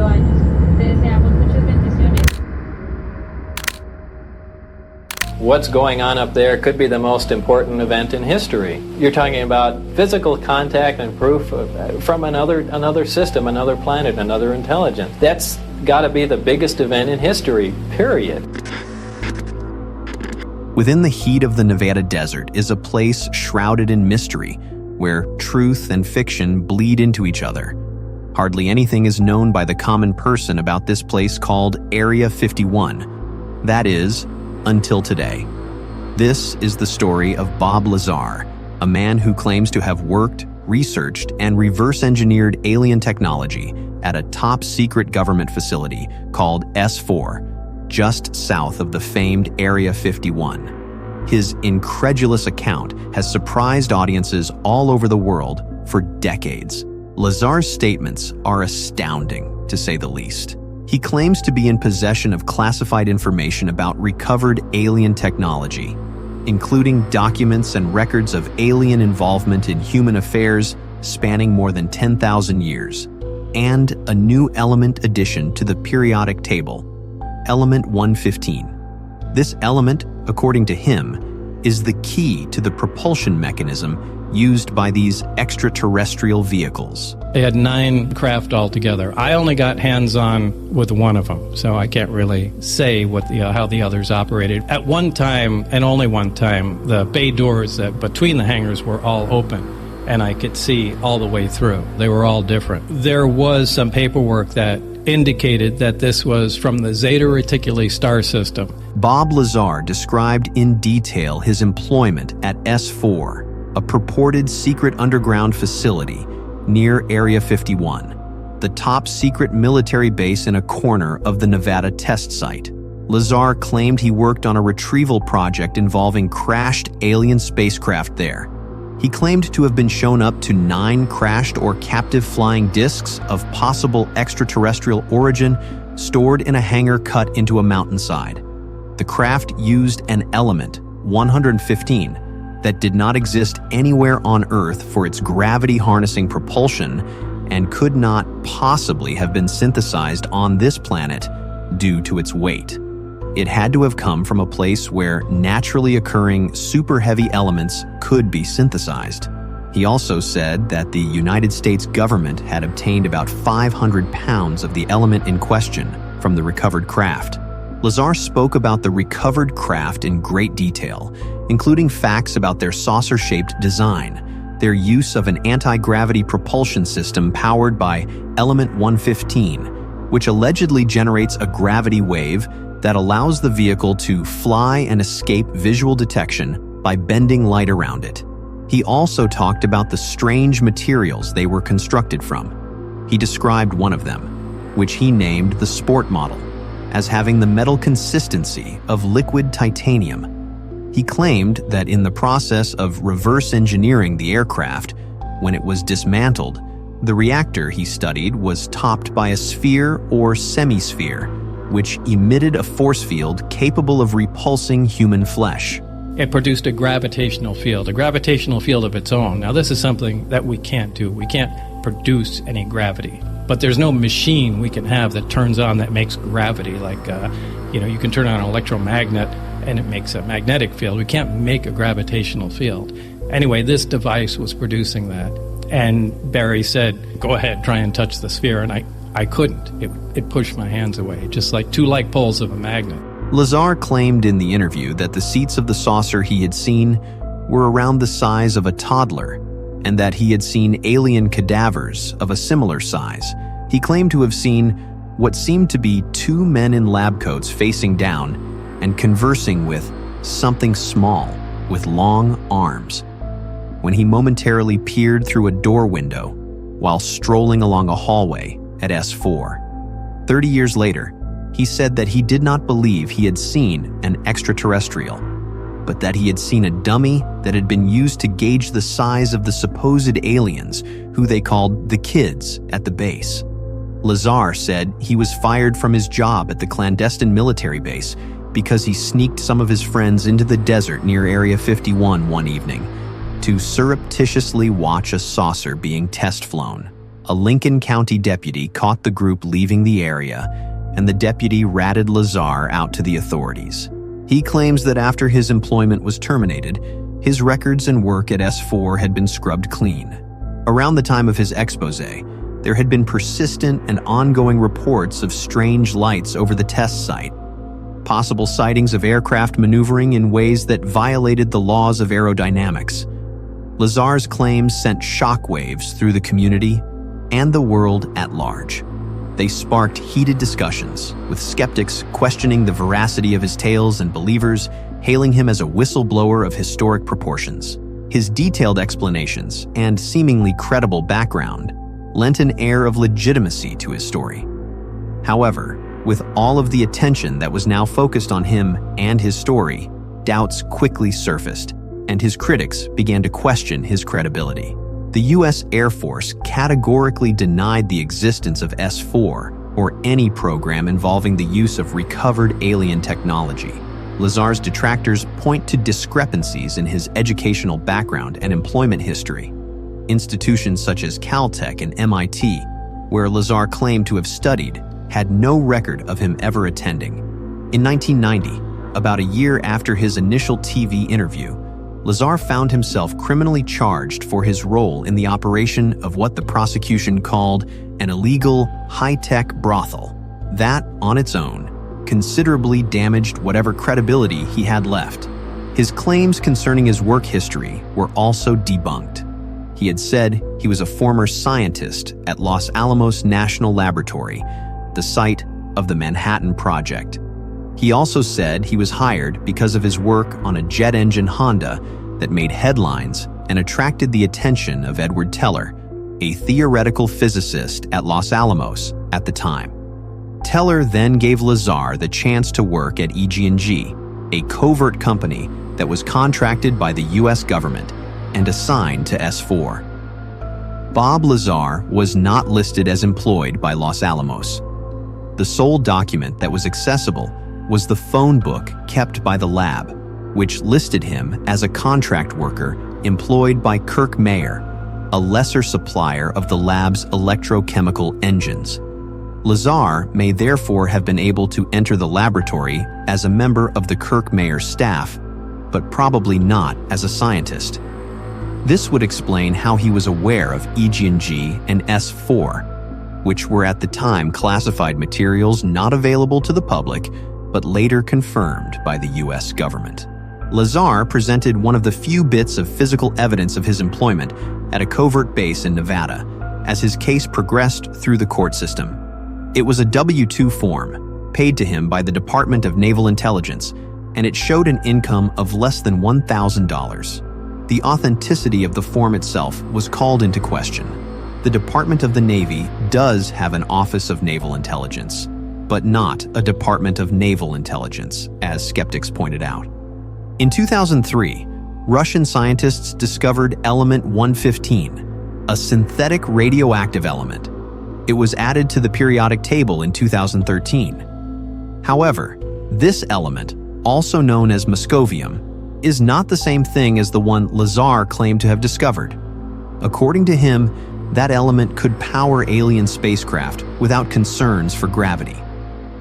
años. Te deseamos muchas bendiciones. What's going on up there could be the most important event in history. You're talking about physical contact and proof from another system, another planet, another intelligence. That's got to be the biggest event in history, period. Within the heat of the Nevada desert is a place shrouded in mystery, where truth and fiction bleed into each other. Hardly anything is known by the common person about this place called Area 51. That is, until today. This is the story of Bob Lazar, a man who claims to have worked, researched, and reverse-engineered alien technology at a top-secret government facility called S4, just south of the famed Area 51. His incredulous account has surprised audiences all over the world for decades. Lazar's statements are astounding, to say the least. He claims to be in possession of classified information about recovered alien technology, including documents and records of alien involvement in human affairs spanning more than 10,000 years, and a new element addition to the periodic table, element 115. This element, according to him, is the key to the propulsion mechanism used by these extraterrestrial vehicles. They had 9 craft altogether. I only got hands-on with one of them, so I can't really say how the others operated. At one time, and only one time, the bay doors between the hangars were all open, and I could see all the way through. They were all different. There was some paperwork that indicated that this was from the Zeta Reticuli star system. Bob Lazar described in detail his employment at S4, a purported secret underground facility near Area 51, the top-secret military base in a corner of the Nevada test site. Lazar claimed he worked on a retrieval project involving crashed alien spacecraft there. He claimed to have been shown up to 9 crashed or captive flying discs of possible extraterrestrial origin stored in a hangar cut into a mountainside. The craft used an element, 115, that did not exist anywhere on Earth for its gravity-harnessing propulsion and could not possibly have been synthesized on this planet due to its weight. It had to have come from a place where naturally occurring super-heavy elements could be synthesized. He also said that the United States government had obtained about 500 pounds of the element in question from the recovered craft. Lazar spoke about the recovered craft in great detail, including facts about their saucer-shaped design, their use of an anti-gravity propulsion system powered by element 115, which allegedly generates a gravity wave that allows the vehicle to fly and escape visual detection by bending light around it. He also talked about the strange materials they were constructed from. He described one of them, which he named the Sport model, as having the metal consistency of liquid titanium. He claimed that in the process of reverse engineering the aircraft, when it was dismantled, the reactor he studied was topped by a sphere or semi-sphere, which emitted a force field capable of repulsing human flesh. It produced a gravitational field of its own. Now, this is something that we can't do. We can't produce any gravity. But there's no machine we can have that turns on that makes gravity. Like, you can turn on an electromagnet and it makes a magnetic field. We can't make a gravitational field. Anyway, this device was producing that. And Barry said, go ahead, try and touch the sphere. And I couldn't. It pushed my hands away, just like 2 like poles of a magnet. Lazar claimed in the interview that the seats of the saucer he had seen were around the size of a toddler, and that he had seen alien cadavers of a similar size. He claimed to have seen what seemed to be 2 men in lab coats facing down and conversing with something small with long arms. When he momentarily peered through a door window while strolling along a hallway at S4. 30 years later, he said that he did not believe he had seen an extraterrestrial, but that he had seen a dummy that had been used to gauge the size of the supposed aliens, who they called the kids at the base. Lazar said he was fired from his job at the clandestine military base because he sneaked some of his friends into the desert near Area 51 one evening to surreptitiously watch a saucer being test flown. a Lincoln County deputy caught the group leaving the area, and the deputy ratted Lazar out to the authorities. He claims that after his employment was terminated, his records and work at S4 had been scrubbed clean. Around the time of his expose, there had been persistent and ongoing reports of strange lights over the test site, possible sightings of aircraft maneuvering in ways that violated the laws of aerodynamics. Lazar's claims sent shockwaves through the community and the world at large. They sparked heated discussions, with skeptics questioning the veracity of his tales and believers hailing him as a whistleblower of historic proportions. His detailed explanations and seemingly credible background lent an air of legitimacy to his story. However, with all of the attention that was now focused on him and his story, doubts quickly surfaced, and his critics began to question his credibility. The U.S. Air Force categorically denied the existence of S4 or any program involving the use of recovered alien technology. Lazar's detractors point to discrepancies in his educational background and employment history. Institutions such as Caltech and MIT, where Lazar claimed to have studied, had no record of him ever attending. In 1990, about a year after his initial TV interview, Lazar found himself criminally charged for his role in the operation of what the prosecution called an illegal, high-tech brothel. That, on its own, considerably damaged whatever credibility he had left. His claims concerning his work history were also debunked. He had said he was a former scientist at Los Alamos National Laboratory, the site of the Manhattan Project. He also said he was hired because of his work on a jet engine Honda that made headlines and attracted the attention of 𝗪𝗘𝗦𝗬𝗧, a theoretical physicist at Los Alamos at the time. Teller then gave Lazar the chance to work at EG&G, a covert company that was contracted by the U.S. government and assigned to S4. Bob Lazar was not listed as employed by Los Alamos. The sole document that was accessible was the phone book kept by the lab, which listed him as a contract worker employed by Kirk Mayer, a lesser supplier of the lab's electrochemical engines. Lazar may therefore have been able to enter the laboratory as a member of the Kirk Mayer staff, but probably not as a scientist. This would explain how he was aware of EG&G and S4, which were at the time classified materials not available to the public, but later confirmed by the U.S. government. Lazar presented one of the few bits of physical evidence of his employment at a covert base in Nevada as his case progressed through the court system. It was a W-2 form, paid to him by the Department of Naval Intelligence, and it showed an income of less than $1,000. The authenticity of the form itself was called into question. The Department of the Navy does have an Office of Naval Intelligence, but not a Department of Naval Intelligence, as skeptics pointed out. In 2003, Russian scientists discovered element 115, a synthetic radioactive element. It was added to the periodic table in 2013. However, this element, also known as moscovium, is not the same thing as the one Lazar claimed to have discovered. According to him, that element could power alien spacecraft without concerns for gravity.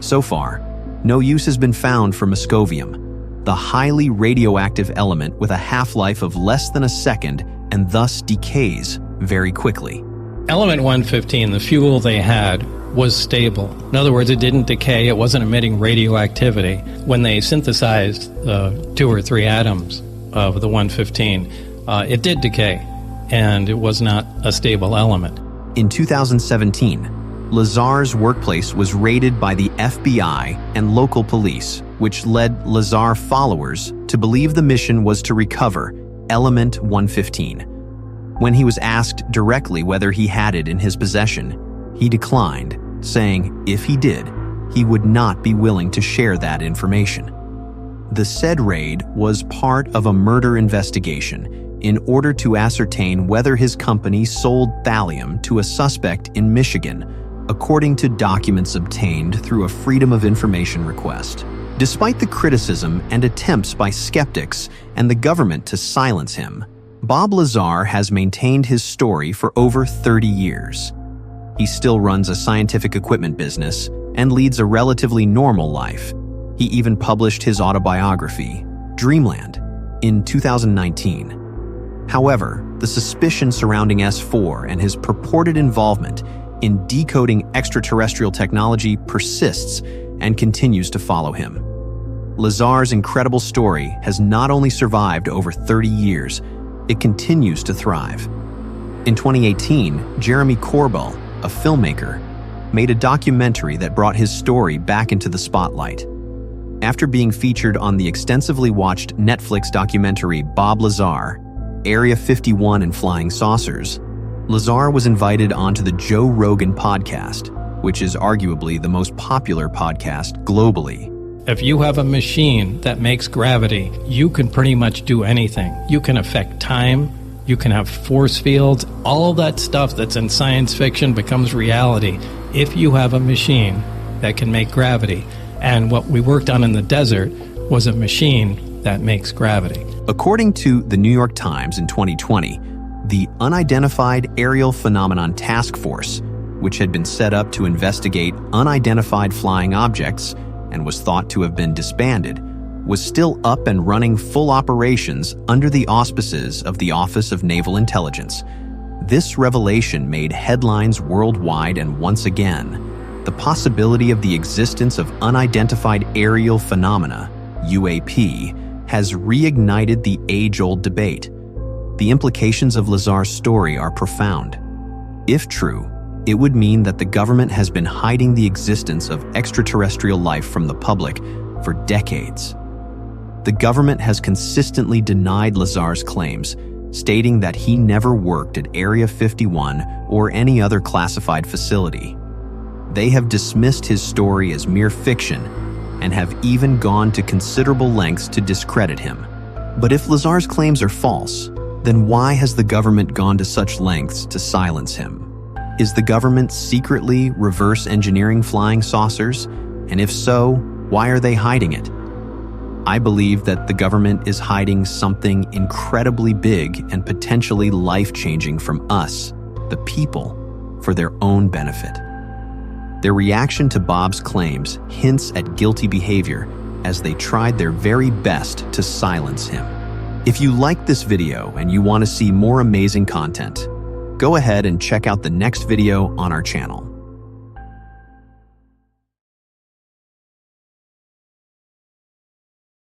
So far, no use has been found for moscovium, the highly radioactive element with a half-life of less than a second and thus decays very quickly. Element 115, the fuel they had, was stable. In other words, it didn't decay, it wasn't emitting radioactivity. When they synthesized the 2 or 3 atoms of the 115, it did decay, and it was not a stable element. In 2017, Lazar's workplace was raided by the FBI and local police, which led Lazar followers to believe the mission was to recover element 115. When he was asked directly whether he had it in his possession, he declined, saying if he did, he would not be willing to share that information. The said raid was part of a murder investigation in order to ascertain whether his company sold thallium to a suspect in Michigan, according to documents obtained through a Freedom of Information request. Despite the criticism and attempts by skeptics and the government to silence him, Bob Lazar has maintained his story for over 30 years. He still runs a scientific equipment business and leads a relatively normal life. He even published his autobiography, Dreamland, in 2019. However, the suspicion surrounding S4 and his purported involvement in decoding extraterrestrial technology persists and continues to follow him. Lazar's incredible story has not only survived over 30 years, it continues to thrive. In 2018, Jeremy Corbell, a filmmaker, made a documentary that brought his story back into the spotlight. After being featured on the extensively watched Netflix documentary Bob Lazar, Area 51 and Flying Saucers, Lazar was invited onto the Joe Rogan podcast, which is arguably the most popular podcast globally. If you have a machine that makes gravity, you can pretty much do anything. You can affect time, you can have force fields, all that stuff that's in science fiction becomes reality if you have a machine that can make gravity. And what we worked on in the desert was a machine that makes gravity. According to the New York Times in 2020, the Unidentified Aerial Phenomenon Task Force, which had been set up to investigate unidentified flying objects and was thought to have been disbanded, was still up and running full operations under the auspices of the Office of Naval Intelligence. This revelation made headlines worldwide, and once again, the possibility of the existence of unidentified aerial phenomena, UAP, has reignited the age-old debate. The implications of Lazar's story are profound. If true, it would mean that the government has been hiding the existence of extraterrestrial life from the public for decades. The government has consistently denied Lazar's claims, stating that he never worked at Area 51 or any other classified facility. They have dismissed his story as mere fiction and have even gone to considerable lengths to discredit him. But if Lazar's claims are false, then why has the government gone to such lengths to silence him? Is the government secretly reverse engineering flying saucers? And if so, why are they hiding it? I believe that the government is hiding something incredibly big and potentially life-changing from us, the people, for their own benefit. Their reaction to Bob's claims hints at guilty behavior as they tried their very best to silence him. If you liked this video and you want to see more amazing content, go ahead and check out the next video on our channel.